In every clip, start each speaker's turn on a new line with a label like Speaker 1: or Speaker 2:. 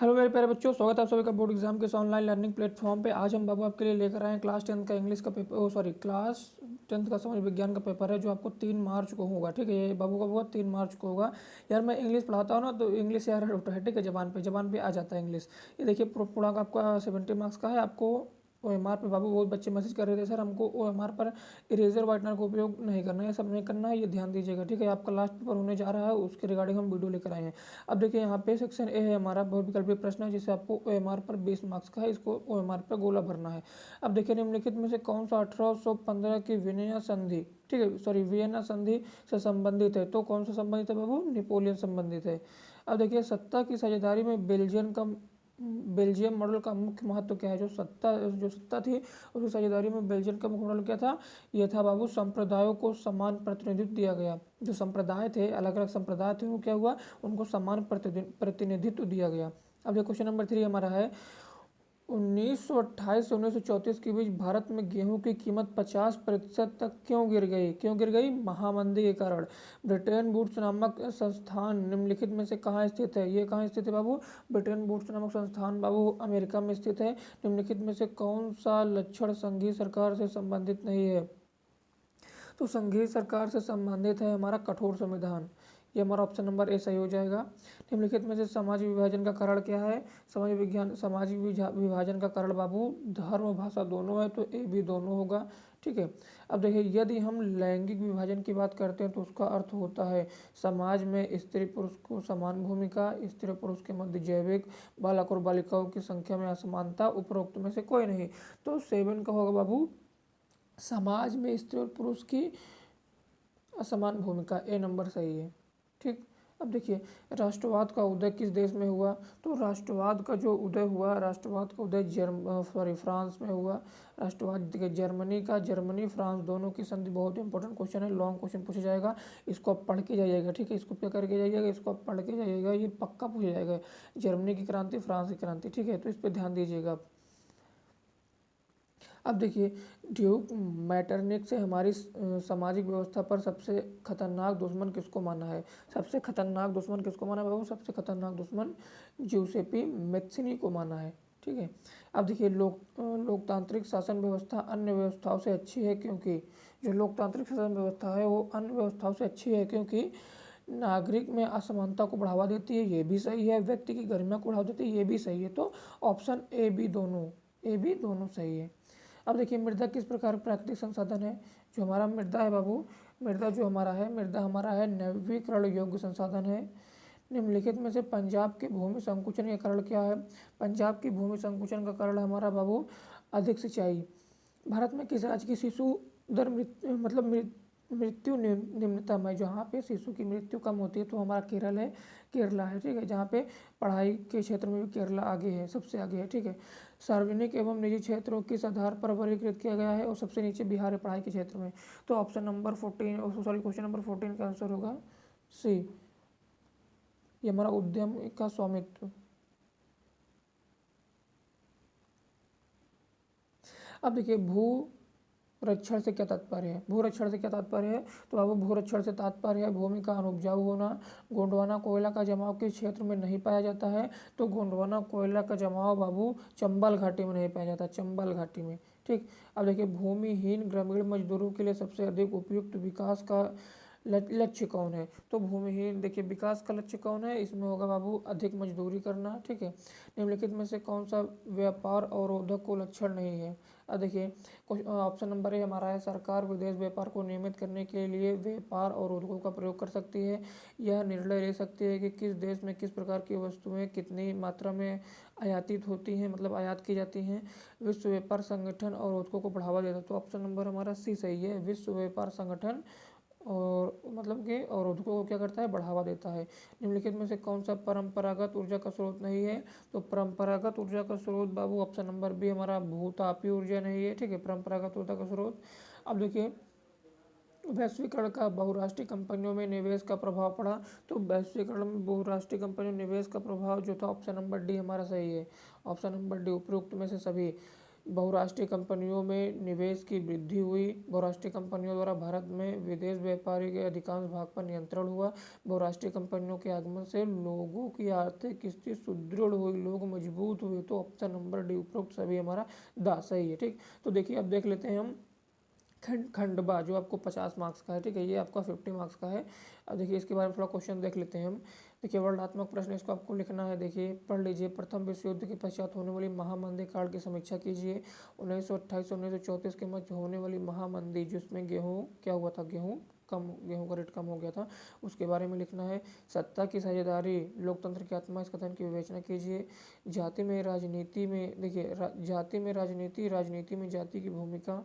Speaker 1: Hello मेरे प्यारे बच्चों, स्वागत है आप सभी का बोर्ड एग्जाम के इस ऑनलाइन लर्निंग प्लेटफॉर्म पे। आज हम बाबू आपके लिए लेकर आए हैं क्लास 10 का इंग्लिश का पेपर, क्लास 10 का समाज विज्ञान का पेपर है जो आपको 3 मार्च को होगा। ठीक है, ये बाबू का होगा 3 मार्च को होगा। यार मैं इंग्लिश पढ़ाता हूँ ना, तो इंग्लिश यार होता है। ठीक है, जबान पे आ जाता है इंग्लिश। ये देखिए पूरा का आपका 70 मार्क्स का है। आपको OMR पे बाबू बहुत बच्चे मैसेज कर रहे थे, सर हमको OMR पर इरेजर वाइटनर का उपयोग नहीं करना है, सब नहीं करना है, ये ध्यान दीजिएगा। ठीक है, आपका लास्ट पेपर होने जा रहा है, उसके रिगार्डिंग हम वीडियो लेकर आए हैं। अब देखिए यहाँ पे सेक्शन ए है हमारा बहुविकल्पीय प्रश्न है, जिसे आपको OMR पर 20 मार्क्स का है, इसको OMR पर गोला भरना है। अब देखिए निम्नलिखित में से कौन सा 1815 की विनय संधि, ठीक है सॉरी वियना संधि से संबंधित है। तो कौन सा संबंधित है बाबू? नेपोलियन संबंधित है। अब देखिए सत्ता की साझेदारी में बेल्जियम मॉडल का मुख्य महत्व क्या है? जो सत्ता थी उसकी साझेदारी में बेल्जियम का मुख्य मॉडल क्या था? यह था बाबू, संप्रदायों को समान प्रतिनिधित्व दिया गया। जो संप्रदाय थे, अलग अलग संप्रदाय थे, वो क्या हुआ? उनको समान प्रतिनिधित्व दिया गया। अब ये क्वेश्चन नंबर 3 हमारा है, 1928 से 1934 के बीच भारत में गेहूं की कीमत 50% तक क्यों गिर गई? महामंदी के कारण। ब्रिटेन वुड्स नामक संस्थान निम्नलिखित में से कहाँ स्थित है? ये कहाँ स्थित है बाबू? ब्रिटेन वुड्स नामक संस्थान बाबू अमेरिका में स्थित है। निम्नलिखित में से कौन सा लक्षण संघीय सरकार से संबंधित नहीं है? तो संघीय सरकार से संबंधित है हमारा कठोर संविधान। ये हमारा ऑप्शन नंबर ए सही हो जाएगा। निम्नलिखित में से सामाजिक विभाजन का कारण क्या है? सामाजिक विभाजन का कारण बाबू धर्म भाषा दोनों है, तो ए भी दोनों होगा। ठीक है, अब देखिए यदि हम लैंगिक विभाजन की बात करते हैं तो उसका अर्थ होता है समाज में स्त्री पुरुष को समान भूमिका, स्त्री पुरुष के मध्य जैविक, बालक और बालिकाओं की संख्या में असमानता, उपरोक्त में से कोई नहीं। तो 7 का होगा बाबू, समाज में स्त्री और पुरुष की असमान भूमिका, ए नंबर सही है। ठीक, अब देखिए राष्ट्रवाद का उदय किस देश में हुआ? तो राष्ट्रवाद का जो उदय हुआ, राष्ट्रवाद का उदय फ्रांस में हुआ। राष्ट्रवाद जर्मनी फ्रांस दोनों की संधि, बहुत इंपॉर्टेंट क्वेश्चन है, लॉन्ग क्वेश्चन पूछा जाएगा, इसको आप पढ़ के जाइएगा। ठीक है, इसको क्या करके जाइएगा, इसको आप पढ़ के जाइएगा, ये पक्का पूछा जाएगा। जर्मनी की क्रांति, फ्रांस की क्रांति। ठीक है, तो इस पर ध्यान दीजिएगा आप। अब देखिए ड्यूक मैटरनिक से हमारी सामाजिक व्यवस्था पर सबसे खतरनाक दुश्मन किसको माना है? सबसे खतरनाक दुश्मन किसको माना है बाबू? सबसे खतरनाक दुश्मन ज्यूसेपी मैत्सिनी को माना है। ठीक है, अब देखिए लोकतांत्रिक शासन व्यवस्था अन्य व्यवस्थाओं से अच्छी है क्योंकि, जो लोकतांत्रिक शासन व्यवस्था है वो अन्य व्यवस्थाओं से अच्छी है क्योंकि नागरिक में असमानता को बढ़ावा देती है, ये भी सही है। व्यक्ति की गरिमा को बढ़ावा देती है, ये भी सही है। तो ऑप्शन ए बी दोनों सही है। अब देखिए मृदा किस प्रकार का प्राकृतिक संसाधन है? जो हमारा मृदा है बाबू, मृदा हमारा है नवीकरण योग्य संसाधन है। निम्नलिखित में से पंजाब के भूमि संकुचन का कारण क्या है? पंजाब की भूमि संकुचन का कारण हमारा बाबू अधिक सिंचाई। भारत में किस राज्य की शिशु दर मृत्यु निम्नतम है? जहाँ पे शिशु की मृत्यु कम होती है तो हमारा केरला है। ठीक है, जहाँ पे पढ़ाई के क्षेत्र में भी केरला आगे है, सबसे आगे है। ठीक है, सार्वजनिक एवं निजी क्षेत्रों किस आधार पर वर्गीकृत किया गया है? और सबसे नीचे बिहार है पढ़ाई के क्षेत्र में। तो ऑप्शन नंबर 14 क्वेश्चन नंबर 14 का आंसर होगा सी, ये हमारा उद्यम का स्वामित्व। अब देखिए भूरक्षण से क्या तात्पर्य है? भूरक्षण से क्या तात्पर्य है? तो अब भूरक्षण से तात्पर्य है भूमि का अनुपजाऊ होना। गोंडवाना कोयला का जमाव किस क्षेत्र में नहीं पाया जाता है? तो गोंडवाना कोयला का जमाव बाबू चंबल घाटी में नहीं पाया जाता, चंबल घाटी में। ठीक, अब देखिए भूमिहीन ग्रामीण मजदूरों के लिए सबसे अधिक उपयुक्त विकास का लक्ष्य कौन है? तो भूमिहीन, देखिए विकास का लक्ष्य कौन है? इसमें होगा बाबू अधिक मजदूरी करना। ठीक है, निम्नलिखित में से कौन सा व्यापार अवरोधक को लक्षण नहीं है? अब देखिए ऑप्शन नंबर ए हमारा है, सरकार विदेश व्यापार को नियमित करने के लिए व्यापार अवरोधकों का प्रयोग कर सकती है। यह निर्णय ले सकती है कि किस देश में किस प्रकार की वस्तुएं कितनी मात्रा में आयातित होती हैं, मतलब आयात की जाती हैं। विश्व व्यापार संगठन अवरोधकों को बढ़ावा देता है। तो ऑप्शन नंबर हमारा सी सही है, विश्व व्यापार संगठन और मतलब कि अवरोधकों को क्या करता है? बढ़ावा देता है। निम्नलिखित में से कौन सा परंपरागत ऊर्जा का स्रोत नहीं है? तो परंपरागत ऊर्जा का स्रोत बाबू ऑप्शन नंबर बी हमारा भूतापीय ऊर्जा नहीं है। ठीक है, परंपरागत ऊर्जा का स्रोत। अब देखिए वैश्वीकरण का बहुराष्ट्रीय कंपनियों में निवेश का प्रभाव पड़ा। तो वैश्वीकरण में बहुराष्ट्रीय कंपनियों में निवेश का प्रभाव जो था, ऑप्शन नंबर डी हमारा सही है। ऑप्शन नंबर डी उपरोक्त में से सभी बहुराष्ट्रीय कंपनियों में निवेश की वृद्धि हुई। बहुराष्ट्रीय कंपनियों द्वारा भारत में विदेश व्यापार के अधिकांश भाग पर नियंत्रण हुआ। बहुराष्ट्रीय कंपनियों के आगमन से लोगों की आर्थिक स्थिति सुदृढ़ हुई, लोग मजबूत हुए। तो ऑप्शन नंबर डी उपरोक्त सभी हमारा दा सही है। ठीक, तो देखिए अब देख लेते हैं हम खंडवा, जो आपको 50 मार्क्स का है। ठीक है, ये आपका 50 मार्क्स का है। अब देखिए इसके बारे में थोड़ा क्वेश्चन देख लेते हैं हम। देखिए वर्णनात्मक प्रश्न, इसको आपको लिखना है। देखिए पढ़ लीजिए। प्रथम विश्व युद्ध के पश्चात होने वाली महामंदी काल की समीक्षा कीजिए। 1928 से 1934 के मध्य होने वाली महामंदी, जिसमें गेहूँ क्या हुआ था, गेहूं का रेट कम हो गया था, उसके बारे में लिखना है। सत्ता की साझेदारी, लोकतंत्र की आत्मा, इस कथन की विवेचना कीजिए। जाति में राजनीति में, देखिए जाति में राजनीति, राजनीति में जाति की भूमिका।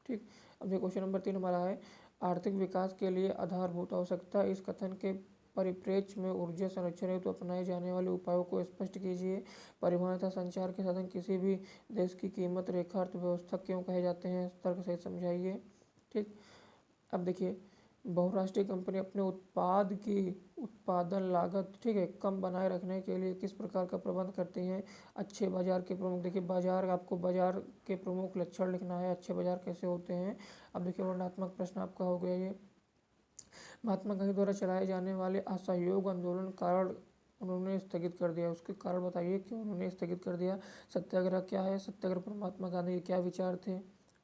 Speaker 1: ठीक, अब ये क्वेश्चन नंबर 3 हमारा है। आर्थिक विकास के लिए आधारभूत आवश्यकता, इस कथन के परिप्रेक्ष्य में ऊर्जा संरक्षण हेतु अपनाए जाने वाले उपायों को स्पष्ट कीजिए। परिवहन तथा संचार के साधन किसी भी देश की कीमत रेखा अर्थव्यवस्था क्यों कहे जाते हैं, तर्क सहित समझाइए। ठीक, अब देखिए बहुराष्ट्रीय कंपनी अपने उत्पाद की उत्पादन लागत, ठीक है, कम बनाए रखने के लिए किस प्रकार का प्रबंध करती हैं। अच्छे बाजार के प्रमुख, देखिए बाजार, आपको बाजार के प्रमुख लक्षण लिखना है, अच्छे बाजार कैसे होते हैं। अब देखिए वर्णनात्मक प्रश्न आपका हो गया ये। महात्मा गांधी द्वारा चलाए जाने वाले असहयोग आंदोलन कारण उन्होंने स्थगित कर दिया, उसके कारण बताइए क्यों उन्होंने स्थगित कर दिया। सत्याग्रह क्या है, सत्याग्रह पर महात्मा गांधी के क्या विचार थे।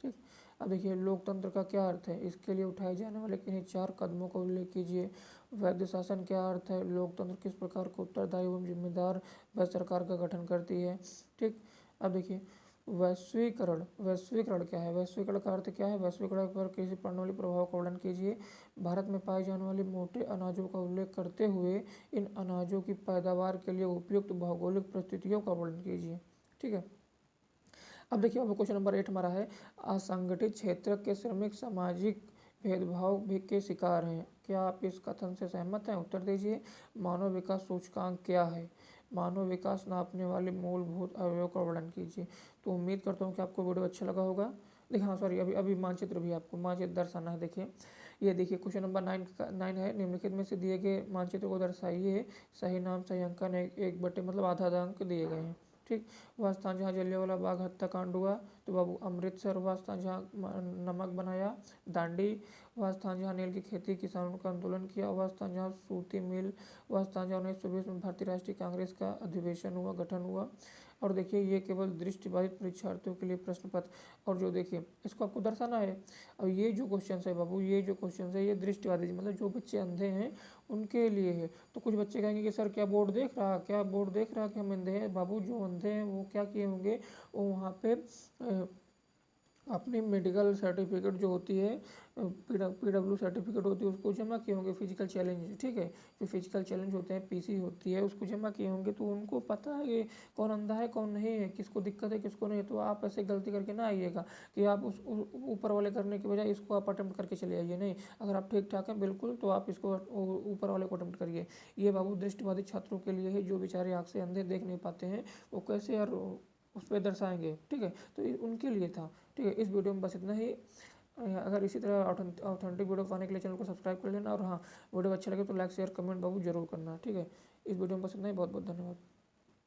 Speaker 1: ठीक, अब देखिए लोकतंत्र का क्या अर्थ है, इसके लिए उठाए जाने वाले किन्हीं 4 कदमों का उल्लेख कीजिए। वैध शासन क्या अर्थ है, लोकतंत्र किस प्रकार को उत्तरदायी एवं जिम्मेदार वैध सरकार का गठन करती है। ठीक, अब देखिए वैश्वीकरण, वैश्वीकरण क्या है, वैश्वीकरण का अर्थ क्या है, वैश्वीकरण पर किसी प्रणाली प्रभाव का वर्णन कीजिए। भारत में पाए जाने वाले मोटे अनाजों का उल्लेख करते हुए इन अनाजों की पैदावार के लिए उपयुक्त भौगोलिक परिस्थितियों का वर्णन कीजिए। ठीक है, अब देखिए अब क्वेश्चन नंबर 8 हमारा है। असंगठित क्षेत्र के श्रमिक सामाजिक भेदभाव भी के शिकार हैं, क्या आप इस कथन से सहमत हैं, उत्तर दीजिए। मानव विकास सूचकांक क्या है, मानव विकास नापने वाले मूलभूत अवयव का वर्णन कीजिए। तो उम्मीद करता हूँ कि आपको वीडियो अच्छा लगा होगा। देखिए हाँ सॉरी, अभी अभी मानचित्र भी आपको मानचित्र दर्शाना है। देखिए ये देखिए क्वेश्चन नंबर 9 है। निम्नलिखित में से दिए गए मानचित्र को दर्शाइए। सही नाम, सही अंकन, एक बटे मतलब आधा आधा अंक दिए गए हैं। ठीक, वह स्थान जहाँ जलियांवाला बाग हत्याकांड हुआ, तो बाबू अमृतसर। वह स्थान जहाँ नमक बनाया, दांडी। वह स्थान जहाँ नील की खेती किसानों का आंदोलन किया। वह स्थान जहाँ सूती मिल। वह स्थान जहाँ 1920 में भारतीय राष्ट्रीय कांग्रेस का अधिवेशन हुआ, गठन हुआ। और देखिए ये केवल दृष्टिबाधित परीक्षार्थियों के लिए प्रश्न पत्र, और जो देखिए इसको आपको दर्शाना है। और ये जो क्वेश्चन है बाबू, ये जो क्वेश्चन है ये दृष्टिबाधित मतलब जो बच्चे अंधे हैं उनके लिए है। तो कुछ बच्चे कहेंगे कि सर क्या बोर्ड देख रहा, क्या बोर्ड देख रहा कि हम अंधे हैं। बाबू जो अंधे हैं वो क्या किए होंगे, वो वहाँ पे अपनी मेडिकल सर्टिफिकेट जो होती है, PW सर्टिफिकेट होती है, उसको जमा किए होंगे। फिजिकल चैलेंज, ठीक है, जो फिजिकल चैलेंज होते हैं, PC होती है, उसको जमा किए होंगे। तो उनको पता है कि कौन अंधा है कौन नहीं है, किसको दिक्कत है किसको नहीं। तो आप ऐसे गलती करके ना आइएगा कि आप उस ऊपर वाले करने के बजाय इसको आप अटेम्प्ट करके चले आइए। नहीं, अगर आप ठीक ठाक हैं बिल्कुल, तो आप इसको ऊपर वाले को अटेम्प्ट करिए। ये बाबू दृष्टिबाधित छात्रों के लिए है, जो बेचारे आँख से अंधे देख नहीं पाते हैं, वो कैसे यार उस पर दर्शाएंगे। ठीक है, तो उनके लिए था। ठीक है, इस वीडियो में बस इतना ही। अगर इसी तरह ऑथेंटिक वीडियो पाने के लिए चैनल को सब्सक्राइब कर लेना। और हाँ, वीडियो अच्छा लगे तो लाइक शेयर कमेंट बाबू जरूर करना। ठीक है, इस वीडियो में बस इतना ही। बहुत बहुत धन्यवाद।